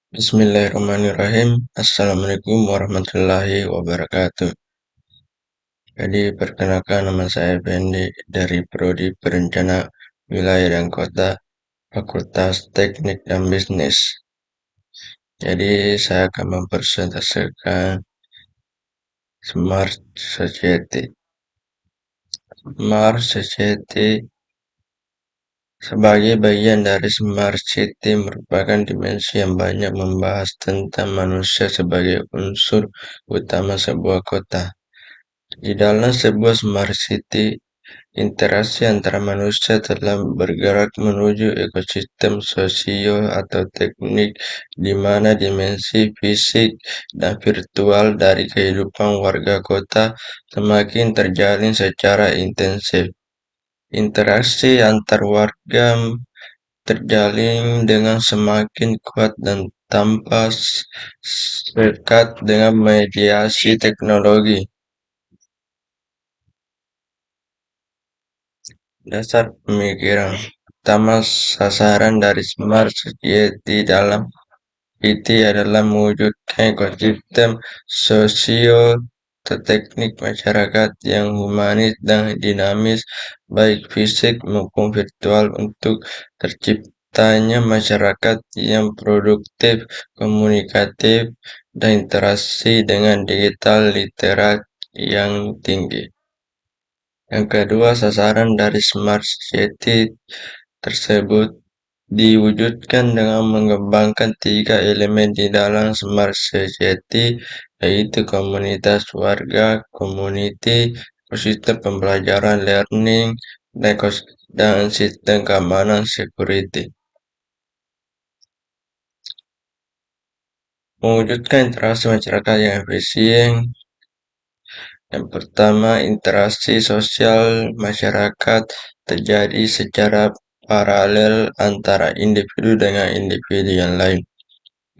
Bismillahirrahmanirrahim. Assalamualaikum warahmatullahi wabarakatuh. Jadi perkenalkan, nama saya Fendi dari Prodi Perencanaan Wilayah dan Kota, Fakultas Teknik dan Bisnis. Jadi saya akan mempresentasikan Smart Society. Smart Society sebagai bagian dari Smart City merupakan dimensi yang banyak membahas tentang manusia sebagai unsur utama sebuah kota. Di dalam sebuah smart city, interaksi antara manusia telah bergerak menuju ekosistem sosio atau teknik di mana dimensi fisik dan virtual dari kehidupan warga kota semakin terjalin secara intensif. Interaksi antar warga terjalin dengan semakin kuat dan tanpa sekat dengan mediasi teknologi. Dasar pemikiran utama sasaran dari Smart Society dalam IT adalah mewujudkan ekosistem sosio-teknik masyarakat yang humanis dan dinamis, baik fisik maupun virtual, untuk terciptanya masyarakat yang produktif, komunikatif, dan interaksi dengan digital literat yang tinggi. Yang kedua, sasaran dari Smart Society tersebut diwujudkan dengan mengembangkan 3 elemen di dalam Smart Society, yaitu komunitas warga, community, ekosistem pembelajaran learning, dan sistem keamanan security. Mewujudkan interaksi masyarakat yang efisien. Yang pertama, interaksi sosial masyarakat terjadi secara paralel antara individu dengan individu yang lain,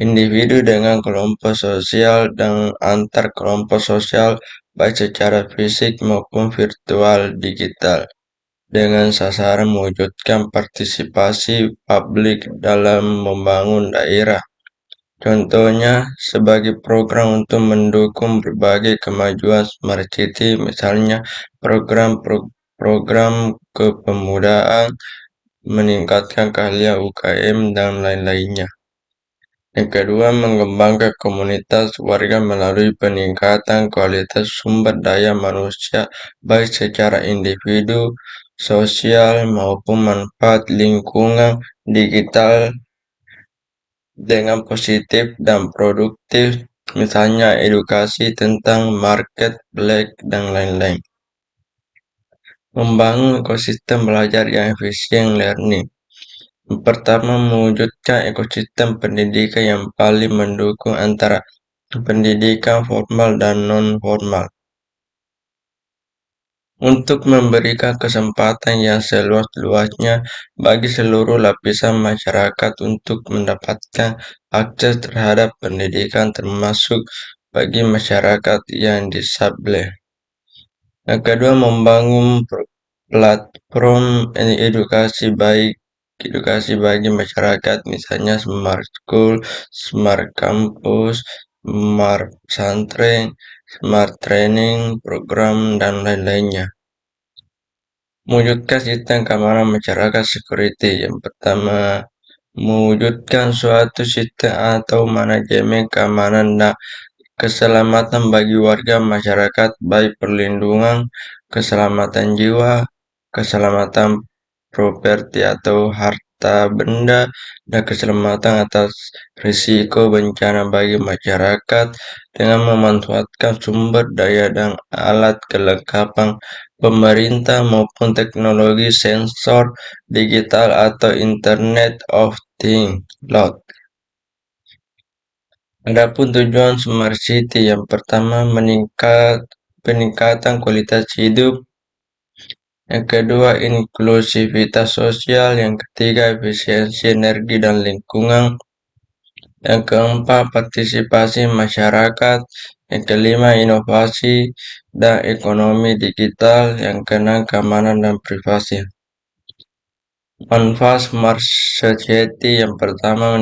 individu dengan kelompok sosial, dan antar kelompok sosial baik secara fisik maupun virtual digital, dengan sasaran mewujudkan partisipasi publik dalam membangun daerah. Contohnya, sebagai program untuk mendukung berbagai kemajuan Smart City, misalnya program kepemudaan, meningkatkan keahlian UKM, dan lain-lainnya. Yang kedua, mengembangkan komunitas warga melalui peningkatan kualitas sumber daya manusia, baik secara individu, sosial, maupun manfaat lingkungan digital dengan positif dan produktif, misalnya edukasi tentang marketplace dan lain-lain. Membangun ekosistem belajar yang efisien learning. Pertama, mewujudkan ekosistem pendidikan yang paling mendukung antara pendidikan formal dan non-formal, untuk memberikan kesempatan yang seluas-luasnya bagi seluruh lapisan masyarakat untuk mendapatkan akses terhadap pendidikan, termasuk bagi masyarakat yang disabel. Yang kedua, membangun platform edukasi bagi masyarakat, misalnya Smart School, Smart Campus, Smart Pesantren, Smart Training Program, dan lain-lainnya. Mewujudkan sistem keamanan masyarakat security. Yang pertama, mewujudkan suatu sistem atau manajemen keamanan dan keselamatan bagi warga masyarakat, baik perlindungan keselamatan jiwa, keselamatan properti atau harta benda, dan keselamatan atas risiko bencana bagi masyarakat, dengan memanfaatkan sumber daya dan alat kelengkapan pemerintah maupun teknologi sensor digital atau Internet of Things (IoT). Adapun tujuan Smart City, yang pertama, peningkatan kualitas hidup. Yang kedua, inklusivitas sosial. Yang ketiga, efisiensi energi dan lingkungan. Yang keempat, partisipasi masyarakat. Yang kelima, inovasi dan ekonomi digital. Yang keenam, keamanan dan privasi. Manfaat Smart Society, yang pertama,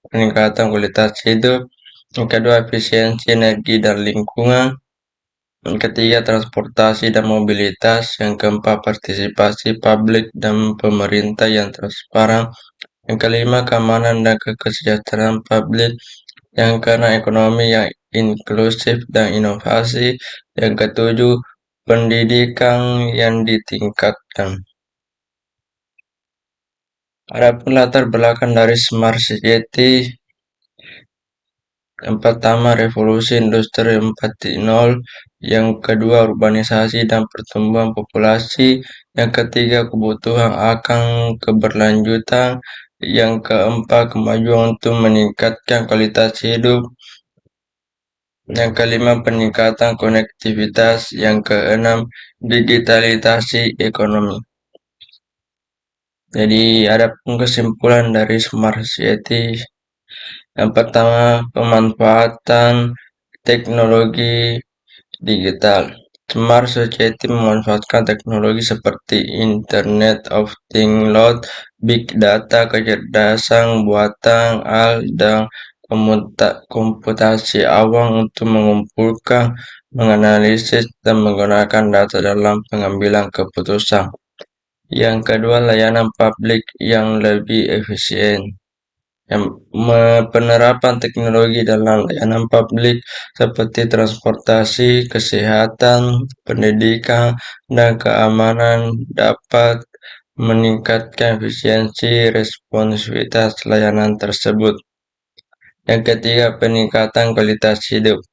peningkatan kualitas hidup. Yang kedua, efisiensi energi dan lingkungan. Yang ketiga, transportasi dan mobilitas. Yang keempat, partisipasi publik dan pemerintah yang transparan. Yang kelima, keamanan dan kesejahteraan publik. Yang keenam, ekonomi yang inklusif dan inovasi. Yang ketujuh, pendidikan yang ditingkatkan. Adapun latar belakang dari Smart City, yang pertama revolusi industri 4.0, yang kedua urbanisasi dan pertumbuhan populasi, yang ketiga kebutuhan akan keberlanjutan, yang keempat kemajuan untuk meningkatkan kualitas hidup, yang kelima peningkatan konektivitas, yang keenam digitalisasi ekonomi. Jadi ada kesimpulan dari Smart City. Yang pertama, pemanfaatan teknologi digital. Smart Society memanfaatkan teknologi seperti Internet of Things, Big Data, kecerdasan buatan, AI, dan komputasi awam untuk mengumpulkan, menganalisis, dan menggunakan data dalam pengambilan keputusan. Yang kedua, layanan publik yang lebih efisien. Penerapan teknologi dalam layanan publik seperti transportasi, kesehatan, pendidikan, dan keamanan dapat meningkatkan efisiensi responsivitas layanan tersebut. Yang ketiga, peningkatan kualitas hidup.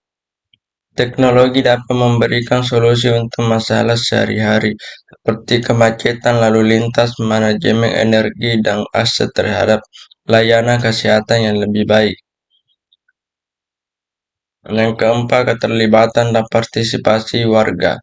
Teknologi dapat memberikan solusi untuk masalah sehari-hari, seperti kemacetan lalu lintas, manajemen energi, dan akses terhadap layanan kesehatan yang lebih baik. Yang keempat, keterlibatan dan partisipasi warga.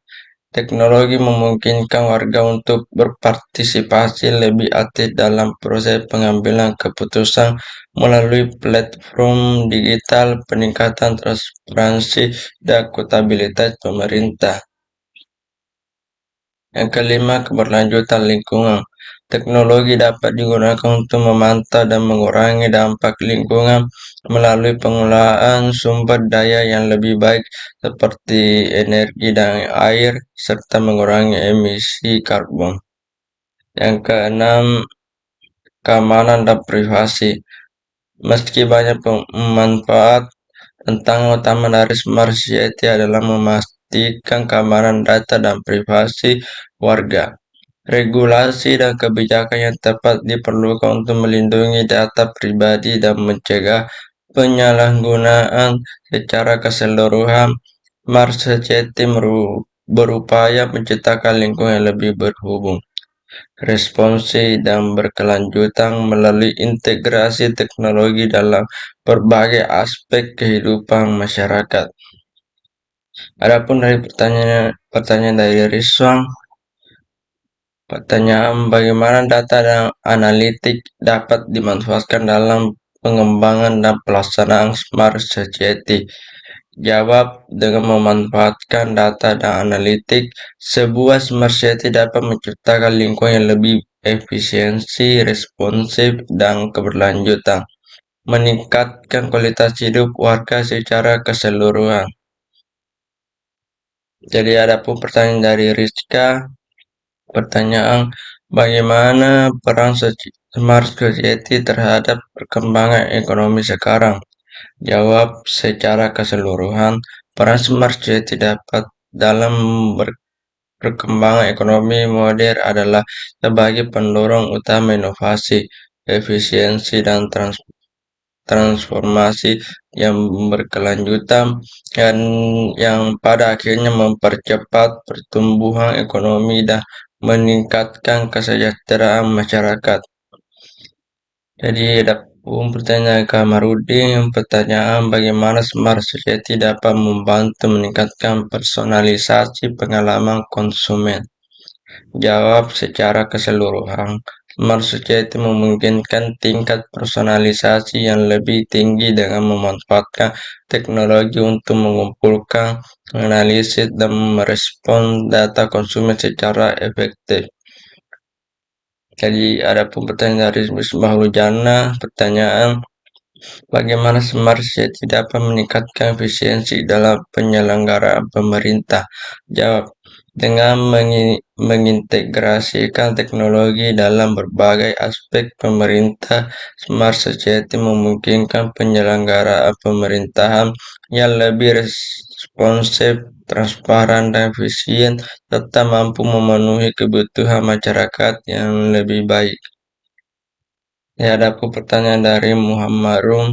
Teknologi memungkinkan warga untuk berpartisipasi lebih aktif dalam proses pengambilan keputusan melalui platform digital, peningkatan transparansi dan akuntabilitas pemerintah. Yang kelima, keberlanjutan lingkungan. Teknologi dapat digunakan untuk memantau dan mengurangi dampak lingkungan melalui penggunaan sumber daya yang lebih baik seperti energi dan air, serta mengurangi emisi karbon. Yang keenam, keamanan dan privasi. Meski banyak manfaat, tantangan utama dari Smart City adalah memastikan keamanan data dan privasi warga. Regulasi dan kebijakan yang tepat diperlukan untuk melindungi data pribadi dan mencegah penyalahgunaan secara keseluruhan. Smart City berupaya menciptakan lingkungan yang lebih berhubung, responsif, dan berkelanjutan melalui integrasi teknologi dalam berbagai aspek kehidupan masyarakat. Adapun dari pertanyaan dari Rizwan, pertanyaan bagaimana data dan analitik dapat dimanfaatkan dalam pengembangan dan pelaksanaan Smart Society? Jawab, dengan memanfaatkan data dan analitik, sebuah Smart City dapat menciptakan lingkungan yang lebih efisiensi, responsif, dan keberlanjutan, meningkatkan kualitas hidup warga secara keseluruhan. Jadi ada pun pertanyaan dari Rizka. Pertanyaan, bagaimana peran Smart Society terhadap perkembangan ekonomi sekarang? Jawab, secara keseluruhan, peran Smart Society dapat dalam perkembangan ekonomi modern adalah sebagai pendorong utama inovasi, efisiensi, dan transformasi yang berkelanjutan dan yang pada akhirnya mempercepat pertumbuhan ekonomi dan meningkatkan kesejahteraan masyarakat. Jadi ada pun pertanyaan Kamarudin, pertanyaan bagaimana Smart Society dapat membantu meningkatkan personalisasi pengalaman konsumen. Jawab, secara keseluruhan, Smart Society memungkinkan tingkat personalisasi yang lebih tinggi dengan memanfaatkan teknologi untuk mengumpulkan, menganalisis, dan merespon data konsumen secara efektif. Jadi ada pun pertanyaan dari Misbah Hujana, pertanyaan Bagaimana Smart City dapat meningkatkan efisiensi dalam penyelenggaraan pemerintah? Jawab, dengan mengintegrasikan teknologi dalam berbagai aspek pemerintah, Smart Society memungkinkan penyelenggaraan pemerintahan yang lebih responsif, transparan, dan efisien, serta mampu memenuhi kebutuhan masyarakat yang lebih baik. Hadapku pertanyaan dari Muhammad Rum.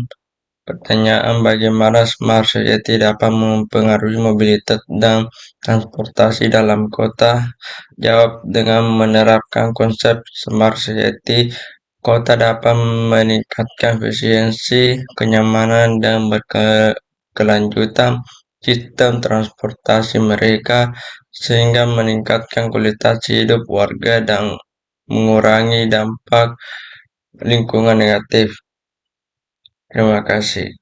Pertanyaan bagaimana Smart Society dapat mempengaruhi mobilitas dan transportasi dalam kota? Jawab, dengan menerapkan konsep Smart Society, kota dapat meningkatkan efisiensi, kenyamanan, dan berkelanjutan sistem transportasi mereka sehingga meningkatkan kualitas hidup warga dan mengurangi dampak lingkungan negatif. Terima kasih.